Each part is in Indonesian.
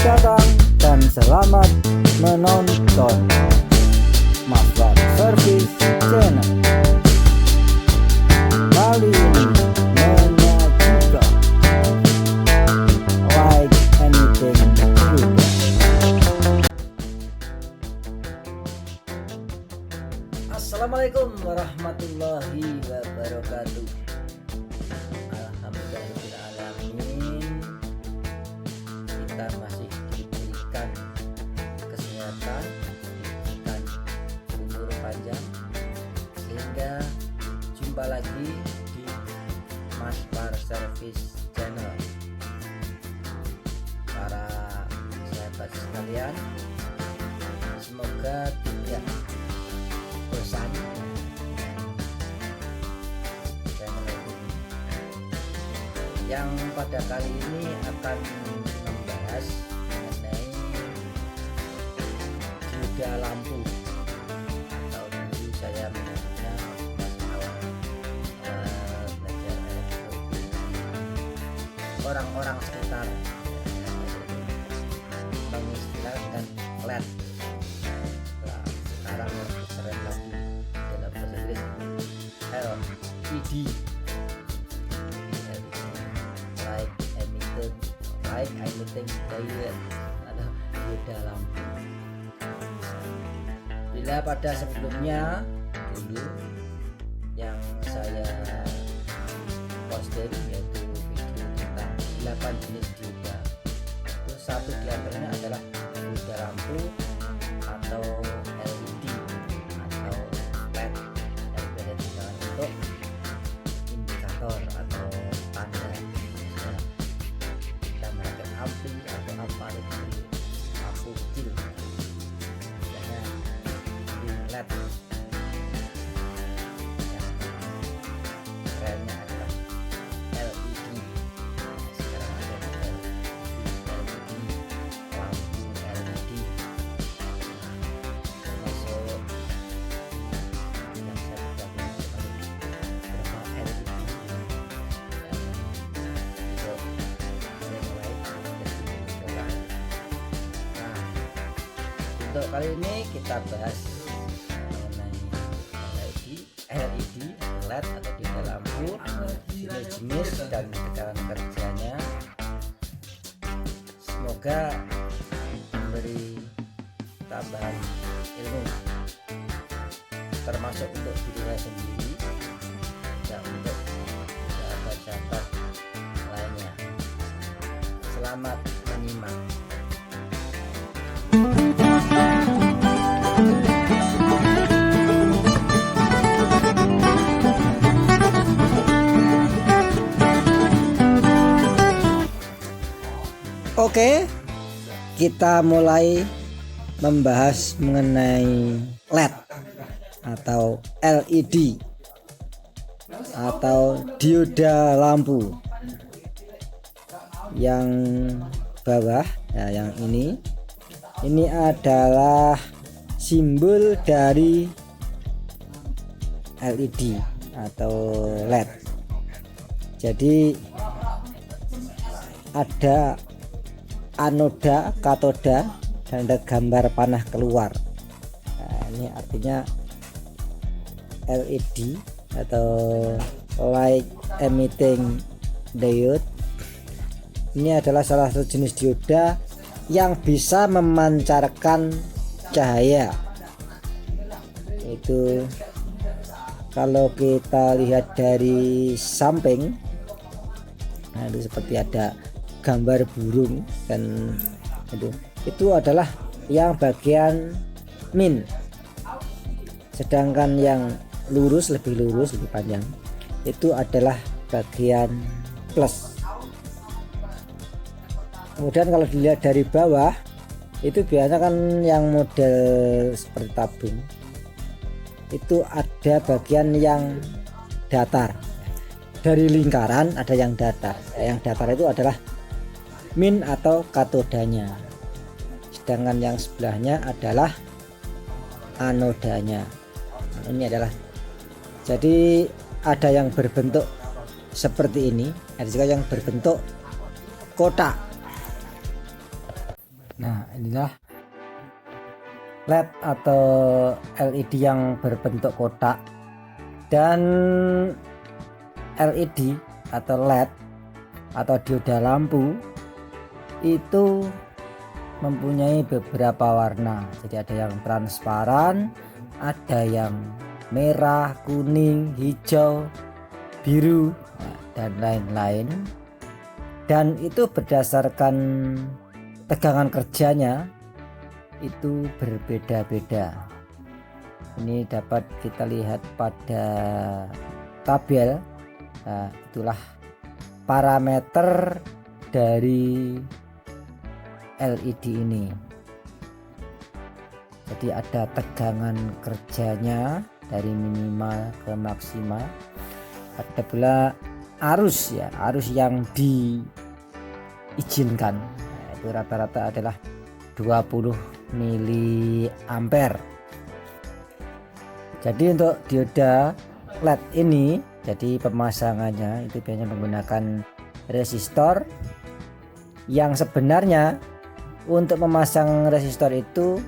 datang dan selamat menonton Maslar Service Channel. Kali ini menyajikan like anything juga. Assalamualaikum warahmatullahi wabarakatuh. Alhamdulillahirrahmanirrahim. Kita masih diberikan kesehatan, diberikan umur panjang, sehingga jumpa lagi di Maslar Service Channel. Para sahabat sekalian, semoga tidak bosan channel ini, yang pada kali ini akan membahas mengenai dioda lampu, atau dulu saya menyebutnya masalah belajar elektronik orang-orang sekitar mengistilahkan LED. Sekarang lebih keren lagi dalam bahasa Inggris LED, light emitting diode atau dioda lampu. Bila pada sebelumnya dulu yang saya posting yaitu video tentang 8 jenis dioda, itu satu diantaranya adalah dioda lampu atau LED atau LED yang berada digunakan untuk indikator atau tanda kita melihat api atau apa itu lampu kecil, misalnya LED yang kerennya adalah LED. Sekarang ada LED, lampu LED, termasuk yang saya sudah beberapa LED untuk kali ini kita bahas mengenai LED, LED atau dioda lampu, jenis-jenis dan cara kerjanya. Semoga memberi tambahan ilmu, termasuk untuk diri saya sendiri dan untuk sahabat-sahabat lainnya. Selamat menyimak. Oke, kita mulai membahas mengenai LED atau LED atau dioda lampu. Yang bawah, ya, yang ini adalah simbol dari LED atau LED. Jadi ada anoda, katoda, dan ada gambar panah keluar. Nah, ini artinya LED atau light emitting diode. Ini adalah salah satu jenis dioda yang bisa memancarkan cahaya. Itu kalau kita lihat dari samping, nah itu seperti ada gambar burung, dan itu adalah yang bagian min, sedangkan yang lurus, lebih panjang, itu adalah bagian plus. Kemudian kalau dilihat dari bawah, itu biasanya kan yang model seperti tabung, itu ada bagian yang datar. Dari lingkaran ada yang datar. Yang datar itu adalah min atau katodanya, sedangkan yang sebelahnya adalah anodanya. Ini adalah, jadi ada yang berbentuk seperti ini, ada juga yang berbentuk kotak. Nah, inilah LED atau LED yang berbentuk kotak, dan LED atau LED atau dioda lampu itu mempunyai beberapa warna. Jadi ada yang transparan, ada yang merah, kuning, hijau, biru, dan lain-lain. Dan itu berdasarkan tegangan kerjanya itu berbeda-beda. Ini dapat kita lihat pada tabel. Nah, itulah parameter dari LED ini. Jadi ada tegangan kerjanya dari minimal ke maksimal. Ada pula arus ya, arus yang diizinkan. Nah, itu rata-rata adalah 20 miliampere. Jadi untuk dioda LED ini, jadi pemasangannya itu biasanya menggunakan resistor, yang sebenarnya untuk memasang resistor itu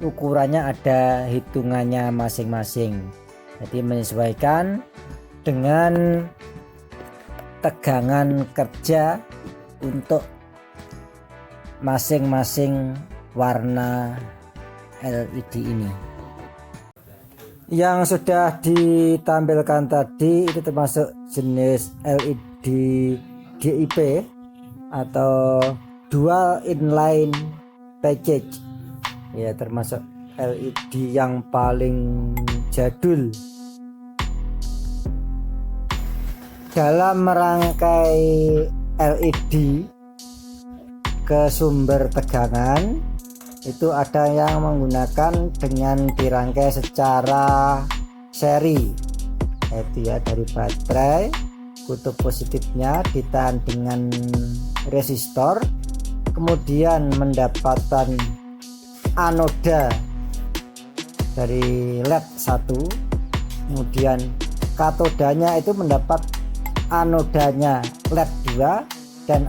ukurannya ada hitungannya masing-masing. Jadi menyesuaikan dengan tegangan kerja untuk masing-masing warna LED ini. Yang sudah ditampilkan tadi itu termasuk jenis LED DIP atau dual inline package ya, termasuk LED yang paling jadul dalam merangkai LED ke sumber tegangan. Itu ada yang menggunakan dengan dirangkai secara seri, yaitu ya dari baterai, kutub positifnya ditahan dengan resistor, kemudian mendapatkan anoda dari LED 1, kemudian katodanya itu mendapat anodanya LED 2, dan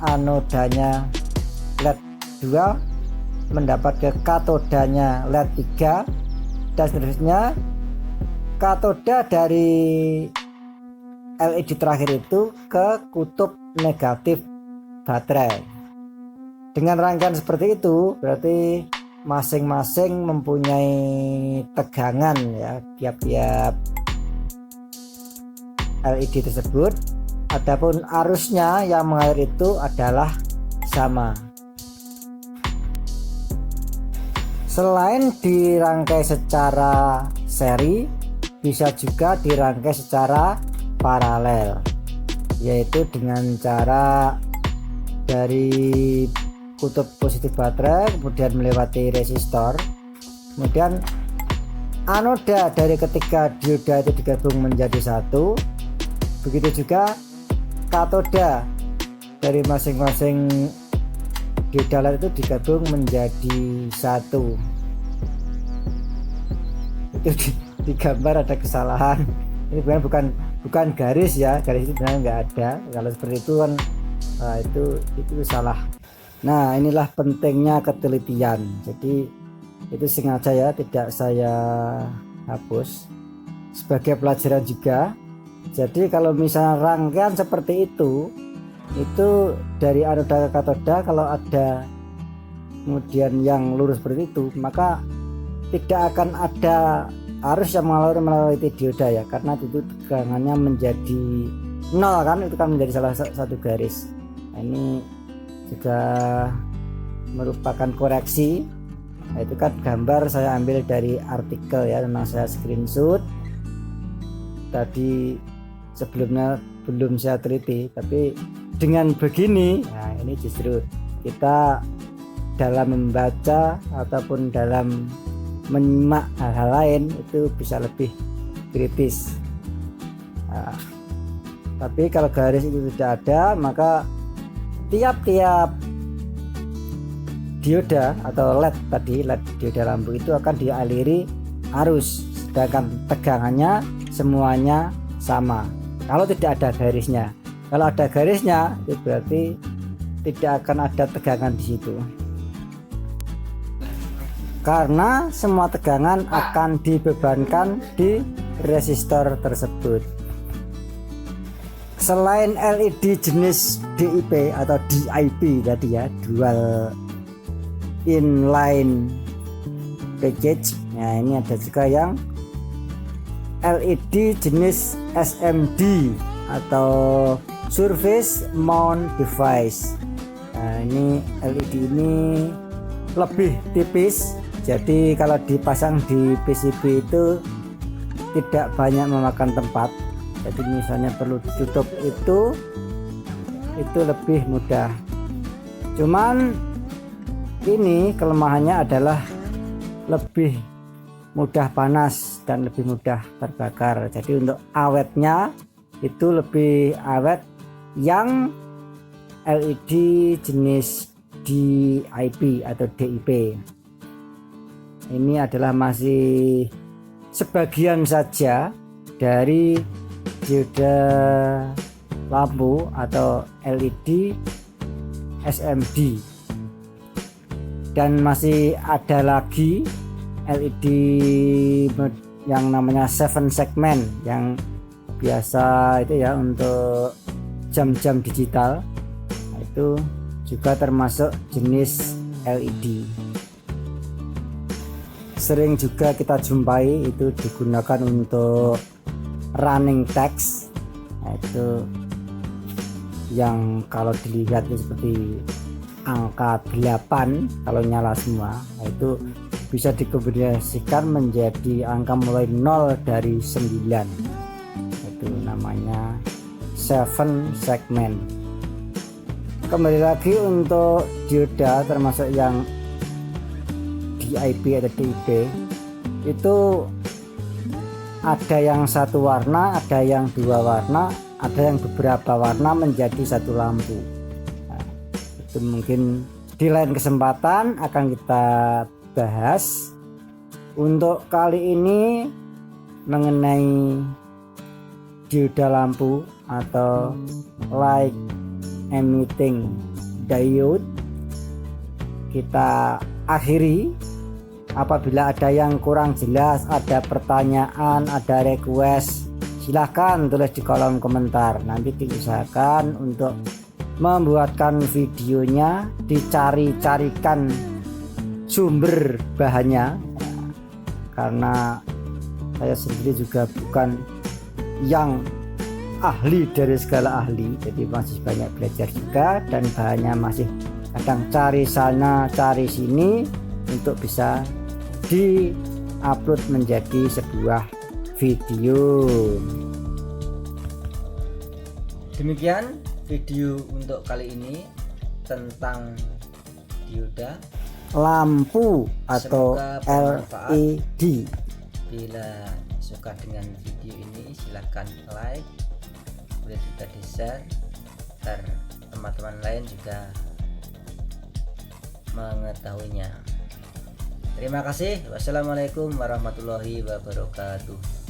anodanya LED 2 mendapat ke katodanya LED 3, dan seterusnya. Katoda dari LED terakhir itu ke kutub negatif baterai. Dengan rangkaian seperti itu berarti masing-masing mempunyai tegangan ya, tiap-tiap LED tersebut. Adapun arusnya yang mengalir itu adalah sama. Selain dirangkai secara seri, bisa juga dirangkai secara paralel, yaitu dengan cara dari kutub positif baterai kemudian melewati resistor, kemudian anoda dari ketiga dioda itu digabung menjadi satu. Begitu juga katoda dari masing-masing dioda LED itu digabung menjadi satu. Itu digambar ada kesalahan. Ini bukan garis ya, garis itu sebenarnya nggak ada. Kalau seperti itu kan itu salah. Nah, inilah pentingnya ketelitian. Jadi itu sengaja ya tidak saya hapus sebagai pelajaran juga. Jadi kalau misalnya rangkaian seperti itu dari anoda ke katoda, kalau ada kemudian yang lurus seperti itu, maka tidak akan ada arus yang mengalir melalui dioda ya, karena itu tegangannya menjadi nol kan, itu kan menjadi salah satu garis. Nah, ini juga merupakan koreksi. Nah, itu kan gambar saya ambil dari artikel ya, memang saya screenshot tadi, sebelumnya belum saya teliti, tapi dengan begini, nah ini justru kita dalam membaca ataupun dalam menyimak hal-hal lain itu bisa lebih kritis. Nah, tapi kalau garis itu tidak ada, maka tiap-tiap dioda atau LED tadi, LED dioda lampu itu akan dialiri arus, sedangkan tegangannya semuanya sama kalau tidak ada garisnya. Kalau ada garisnya itu berarti tidak akan ada tegangan di situ. karena semua tegangan akan dibebankan di resistor tersebut. Selain LED jenis DIP atau DIP tadi ya, dual inline package, nah ini ada juga yang LED jenis SMD atau surface mount device. Nah ini LED ini lebih tipis, jadi kalau dipasang di PCB itu tidak banyak memakan tempat. Jadi misalnya perlu ditutup itu lebih mudah. Cuman ini kelemahannya adalah lebih mudah panas dan lebih mudah terbakar. Jadi untuk awetnya itu lebih awet yang LED jenis DIP atau DIP. Ini adalah masih sebagian saja dari dioda lampu atau LED SMD, dan masih ada lagi LED yang namanya 7 segment yang biasa itu ya untuk jam-jam digital. Nah, itu juga termasuk jenis LED. Sering juga kita jumpai itu digunakan untuk running text. Nah, itu yang kalau dilihat itu seperti angka 8 kalau nyala semua. Nah, itu bisa dikombinasikan menjadi angka mulai 0 dari 9. Itu namanya 7 segment. Kembali lagi untuk dioda termasuk yang DIP atau DIP itu ada yang satu warna, ada yang dua warna, ada yang beberapa warna menjadi satu lampu. Nah, itu mungkin di lain kesempatan akan kita bahas. Untuk kali ini mengenai dioda lampu atau light emitting diode kita akhiri. Apabila ada yang kurang jelas, ada pertanyaan, ada request, silahkan tulis di kolom komentar. Nanti diusahakan untuk membuatkan videonya, dicari-carikan sumber bahannya, karena saya sendiri juga bukan yang ahli dari segala ahli, jadi masih banyak belajar juga, dan bahannya masih kadang cari sana cari sini untuk bisa di-upload menjadi sebuah video. Demikian video untuk kali ini tentang dioda lampu atau LED. Bila suka dengan video ini silahkan like, boleh juga di share agar teman-teman lain juga mengetahuinya. Terima kasih. Wassalamualaikum warahmatullahi wabarakatuh.